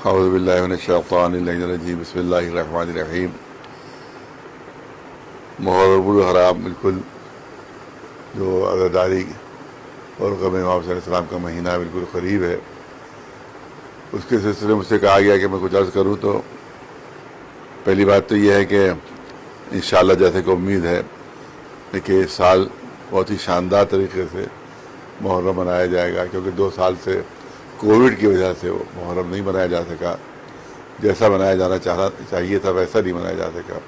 اعوذ باللہ من الشیطان الرجیم بسم اللہ الرحمن الرحیم۔ محرم الحرام بالکل جو عزاداری اور غم امام صلی اللہ علیہ وسلم کا مہینہ بالکل قریب ہے، اس کے سلسلے میں مجھ سے کہا گیا کہ میں کچھ عرض کروں۔ تو پہلی بات تو یہ ہے کہ انشاءاللہ جیسے کہ امید ہے کہ اس سال بہت ہی شاندار طریقے سے محرم منایا جائے گا، کیونکہ 2 سال سے کووڈ کی وجہ سے وہ محرم نہیں منایا جا سکا، جیسا منایا جانا چاہیے تھا ویسا نہیں منایا جا سکا۔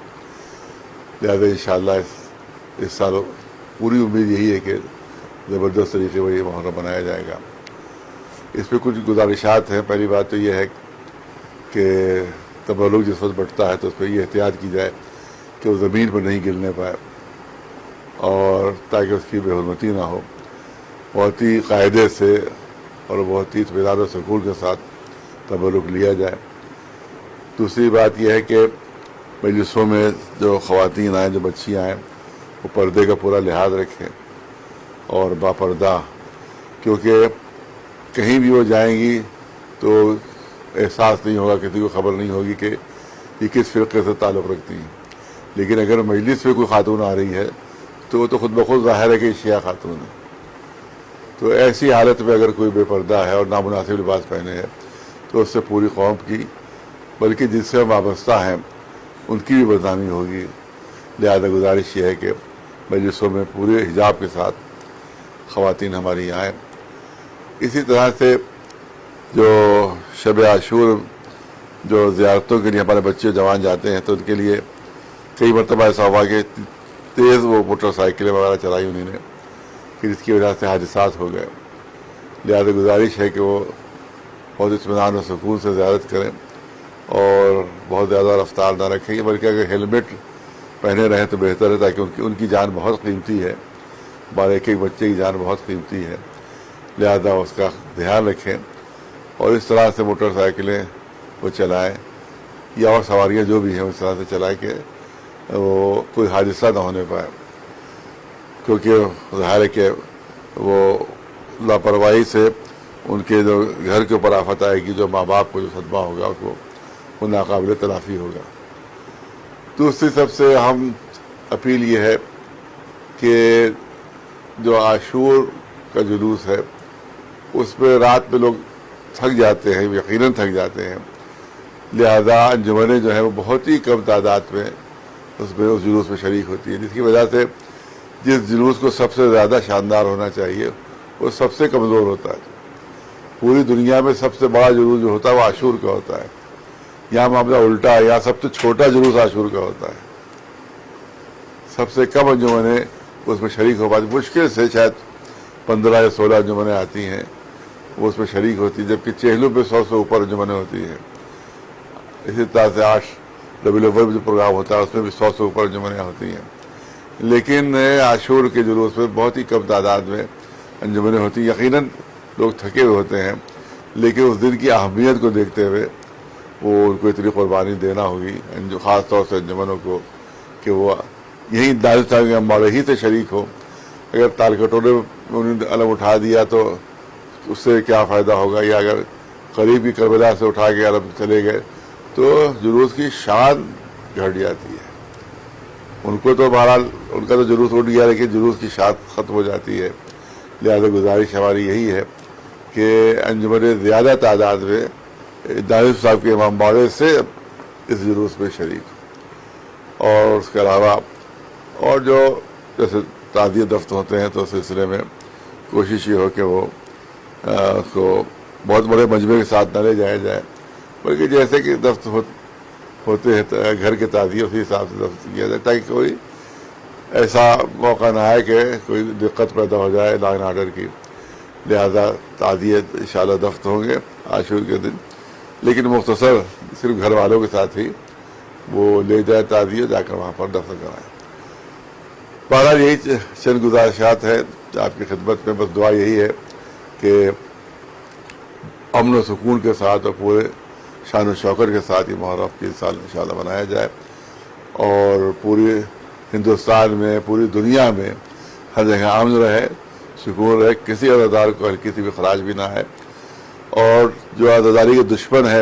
لہٰذا انشاءاللہ اس سال پوری امید یہی ہے کہ زبردست طریقے سے یہ محرم منایا جائے گا۔ اس پہ کچھ گزارشات ہیں۔ پہلی بات تو یہ ہے کہ تبرک جس وقت بٹتا ہے تو اس پہ یہ احتیاط کی جائے کہ وہ زمین پر نہیں گرنے پائے، اور تاکہ اس کی بے حرمتی نہ ہو، بہت ہی قاعدے سے اور بہت ہی اطمینان و سکون کے ساتھ تبرک لیا جائے۔ دوسری بات یہ ہے کہ مجلسوں میں جو خواتین آئیں، جو بچیاں آئیں، وہ پردے کا پورا لحاظ رکھیں اور باپردہ، کیونکہ کہیں بھی وہ جائیں گی تو احساس نہیں ہوگا، کسی کو خبر نہیں ہوگی کہ یہ کس فرقے سے تعلق رکھتی ہیں۔ لیکن اگر مجلس میں کوئی خاتون آ رہی ہے تو وہ تو خود بخود ظاہر ہے کہ شیعہ خاتون ہے۔ تو ایسی حالت میں اگر کوئی بے پردہ ہے اور نامناسب لباس پہنے ہے تو اس سے پوری قوم کی، بلکہ جس سے وابستہ ہیں ان کی بھی بدنامی ہوگی۔ لہذا گزارش یہ ہے کہ مجلسوں میں پورے حجاب کے ساتھ خواتین ہماری آئیں۔ اسی طرح سے جو شب عاشور جو زیارتوں کے لیے ہمارے بچے جوان جاتے ہیں تو ان کے لیے کئی مرتبہ ایسا ہوا کہ تیز وہ موٹر سائیکلیں وغیرہ چلائی انہوں نے، پھر اس کی وجہ سے حادثات ہو گئے۔ لہذا گزارش ہے کہ وہ بہت اطمینان و سکون سے زیارت کریں اور بہت زیادہ رفتار نہ رکھیں، بلکہ اگر ہیلمٹ پہنے رہیں تو بہتر ہے، تاکہ ان کی جان بہت قیمتی ہے، ہمارے ایک بچے کی جان بہت قیمتی ہے۔ لہذا اس کا دھیان رکھیں اور اس طرح سے موٹر سائیکلیں وہ چلائیں یا اور سواریاں جو بھی ہیں اس طرح سے چلائیں کہ وہ کوئی حادثہ نہ ہونے پائے، کیونکہ ظاہر ہے کہ وہ لاپرواہی سے ان کے جو گھر کے اوپر آفت آئے گی، جو ماں باپ کو جو صدمہ ہوگا وہ ناقابل تلافی ہوگا۔ دوسری سب سے اہم اپیل یہ ہے کہ جو عاشور کا جلوس ہے اس پہ رات میں لوگ تھک جاتے ہیں، یقیناً تھک جاتے ہیں۔ لہذا انجمنیں جو ہیں وہ بہت ہی کم تعداد میں اس جلوس میں شریک ہوتی ہے، جس کی وجہ سے جس جلوس کو سب سے زیادہ شاندار ہونا چاہیے وہ سب سے کمزور ہوتا ہے۔ پوری دنیا میں سب سے بڑا جلوس جو ہوتا ہے وہ عاشور کا ہوتا ہے، یہاں معاملہ الٹا ہے، یہاں سب سے چھوٹا جلوس عاشور کا ہوتا ہے۔ سب سے کم انجمنیں اس میں شریک ہو پاتی، مشکل سے شاید 15 یا 16 انجمنیں آتی ہیں وہ اس میں شریک ہوتی ہیں، جبکہ چہلوں پہ 100 سے اوپر انجمنیں ہوتی ہیں۔ اسی طرح سے 8 ربیع الاول میں جو پروگرام ہوتا ہے اس میں بھی 100 سے اوپر انجمنیں ہوتی ہیں، لیکن عاشور کے جلوس میں بہت ہی کم تعداد میں انجمنیں ہوتی ہیں۔ یقیناً لوگ تھکے ہوئے ہوتے ہیں، لیکن اس دن کی اہمیت کو دیکھتے ہوئے وہ ان کو اتنی قربانی دینا ہوگی، خاص طور سے انجمنوں کو، کہ وہ یہیں دارالاسلام کے امباڑے ہی سے شریک ہو۔ اگر تالکٹورے میں انہوں نے علم اٹھا دیا تو اس سے کیا فائدہ ہوگا، یا اگر قریب کی کربلا سے اٹھا کے عرب چلے گئے تو جلوس کی شان گھٹ جاتی ہے۔ ان کو تو بہرحال ان کا تو جلوس اٹھ گیا، لیکن جلوس کی شان ختم ہو جاتی ہے۔ لہذا گزارش ہماری یہی ہے کہ انجمنیں زیادہ تعداد میں دارالاسلام صاحب کے امام باڑے سے اس جلوس میں شریک، اور اس کے علاوہ اور جو جیسے تعزیت دفت ہوتے ہیں تو اس سلسلے میں کوشش یہ ہو کہ وہ اس کو بہت بڑے مجمع کے ساتھ نہ لے جایا جائے، بلکہ جیسے کہ دفت ہوتے ہیں گھر کے تعزیے اسی حساب سے دفت کیا جائے، تاکہ کوئی ایسا موقع نہ آئے کہ کوئی دقت پیدا ہو جائے لا اینڈ آرڈر کی۔ لہذا تعزیت انشاءاللہ دفت ہوں گے عاشور کے دن، لیکن مختصر صرف گھر والوں کے ساتھ ہی وہ لے جائے تعزیے، جا کر وہاں پر دفن کرائیں۔ بہرحال یہی چند گزارشات ہیں آپ کی خدمت میں، بس دعا یہی ہے کہ امن و سکون کے ساتھ اور پورے شان و شوکت کے ساتھ یہ محرم کی سال انشاءاللہ منایا جائے، اور پورے ہندوستان میں، پوری دنیا میں ہر جگہ امن رہے، سکون رہے، کسی عزادار کو ہلکی سی بھی خراج بھی نہ ہے، اور جو عزاداری کے دشمن ہے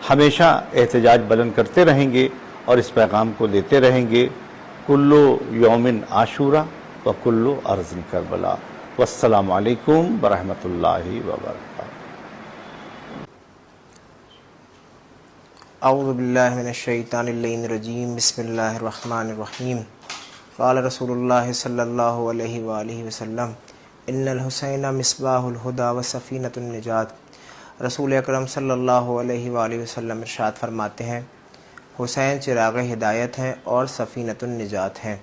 ہمیشہ احتجاج بلند کرتے رہیں گے اور اس پیغام کو دیتے رہیں گے. کلو یومن عاشورہ و کلو ارض کربلا. والسلام علیکم ورحمۃ اللہ وبرکاتہ. اعوذ باللہ من الشیطان اللعین الرجیم. بسم اللہ الرحمن الرحیم. قال رسول اللہ صلی اللہ علیہ وآلہ وسلم ان الحسین مصباح الہدی و سفینۃ النجات. رسول اکرم صلی اللہ علیہ وآلہ وسلم ارشاد فرماتے ہیں حسین چراغ ہدایت ہیں اور سفینۃ النجات ہیں.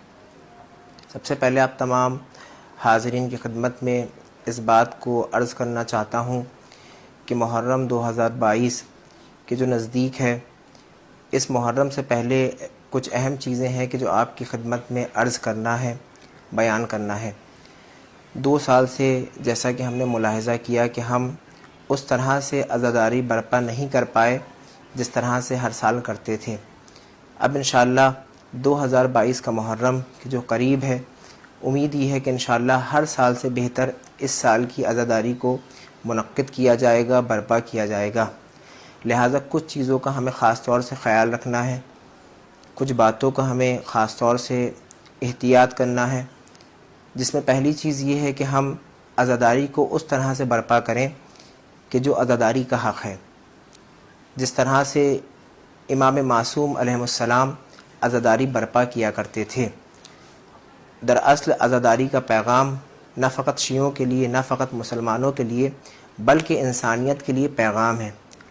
سب سے پہلے آپ تمام حاضرین کی خدمت میں اس بات کو عرض کرنا چاہتا ہوں کہ محرم 2022 کہ جو نزدیک ہے، اس محرم سے پہلے کچھ اہم چیزیں ہیں کہ جو آپ کی خدمت میں عرض کرنا ہے، بیان کرنا ہے. 2 سال سے جیسا کہ ہم نے ملاحظہ کیا کہ ہم اس طرح سے عزاداری برپا نہیں کر پائے جس طرح سے ہر سال کرتے تھے. اب انشاءاللہ 2022 کا محرم کہ جو قریب ہے، امید یہ ہے کہ انشاءاللہ ہر سال سے بہتر اس سال کی عزاداری کو منعقد کیا جائے گا، برپا کیا جائے گا. لہٰذا کچھ چیزوں کا ہمیں خاص طور سے خیال رکھنا ہے، کچھ باتوں کا ہمیں خاص طور سے احتیاط کرنا ہے، جس میں پہلی چیز یہ ہے کہ ہم عزاداری کو اس طرح سے برپا کریں کہ جو عزاداری کا حق ہے. جس طرح سے امام معصوم علیہ السلام عزاداری برپا کیا کرتے تھے. دراصل عزاداری کا پیغام نہ فقط شیعوں کے لیے، نہ فقط مسلمانوں کے لیے، بلکہ انسانیت کے لیے پیغام ہے.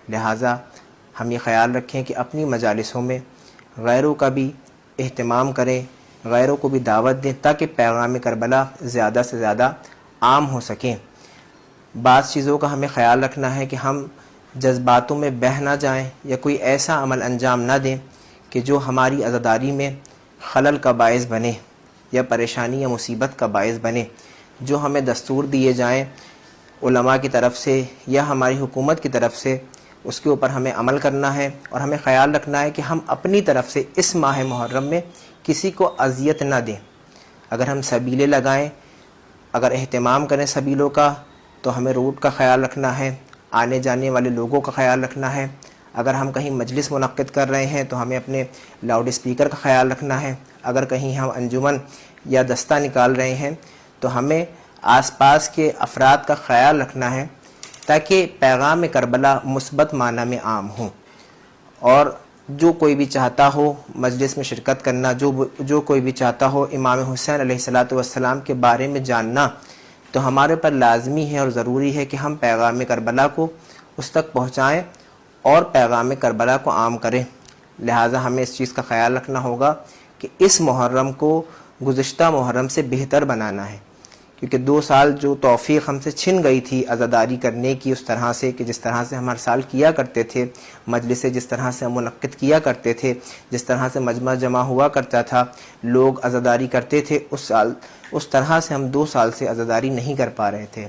لہٰذا ہم یہ خیال رکھیں کہ اپنی مجالسوں میں غیروں کا بھی اہتمام کریں، غیروں کو بھی دعوت دیں تاکہ پیغام کربلا زیادہ سے زیادہ عام ہو سکیں. بعض چیزوں کا ہمیں خیال رکھنا ہے کہ ہم جذباتوں میں بہہ نہ جائیں یا کوئی ایسا عمل انجام نہ دیں کہ جو ہماری عزاداری میں خلل کا باعث بنے یا پریشانی یا مصیبت کا باعث بنے. جو ہمیں دستور دیے جائیں علماء کی طرف سے یا ہماری حکومت کی طرف سے، اس کے اوپر ہمیں عمل کرنا ہے اور ہمیں خیال رکھنا ہے کہ ہم اپنی طرف سے اس ماہ محرم میں کسی کو اذیت نہ دیں. اگر ہم سبیلیں لگائیں، اگر اہتمام کریں سبیلوں کا، تو ہمیں روٹ کا خیال رکھنا ہے، آنے جانے والے لوگوں کا خیال رکھنا ہے. اگر ہم کہیں مجلس منعقد کر رہے ہیں تو ہمیں اپنے لاؤڈ اسپیکر کا خیال رکھنا ہے. اگر کہیں ہم انجمن یا دستہ نکال رہے ہیں تو ہمیں آس پاس کے افراد کا خیال رکھنا ہے تاکہ پیغام کربلا مثبت معنی میں عام ہوں. اور جو کوئی بھی چاہتا ہو مجلس میں شرکت کرنا، جو کوئی بھی چاہتا ہو امام حسین علیہ السلام کے بارے میں جاننا، تو ہمارے پر لازمی ہے اور ضروری ہے کہ ہم پیغام کربلا کو اس تک پہنچائیں اور پیغام کربلا کو عام کریں. لہٰذا ہمیں اس چیز کا خیال رکھنا ہوگا کہ اس محرم کو گزشتہ محرم سے بہتر بنانا ہے، کیونکہ 2 سال جو توفیق ہم سے چھن گئی تھی عزاداری کرنے کی، اس طرح سے کہ جس طرح سے ہم ہر سال کیا کرتے تھے، مجلسیں جس طرح سے ہم منعقد کیا کرتے تھے، جس طرح سے مجمع جمع ہوا کرتا تھا، لوگ عزاداری کرتے تھے، اس طرح سے ہم 2 سال سے عزاداری نہیں کر پا رہے تھے.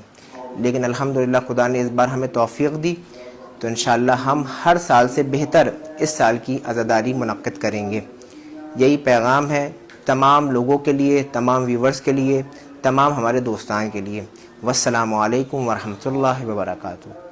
لیکن الحمدللہ خدا نے اس بار ہمیں توفیق دی، تو انشاءاللہ ہم ہر سال سے بہتر اس سال کی عزاداری منعقد کریں گے. یہی پیغام ہے تمام لوگوں کے لیے، تمام ویورز کے لیے، تمام ہمارے دوستان کے لیے. والسلام علیکم ورحمۃ اللہ وبرکاتہ.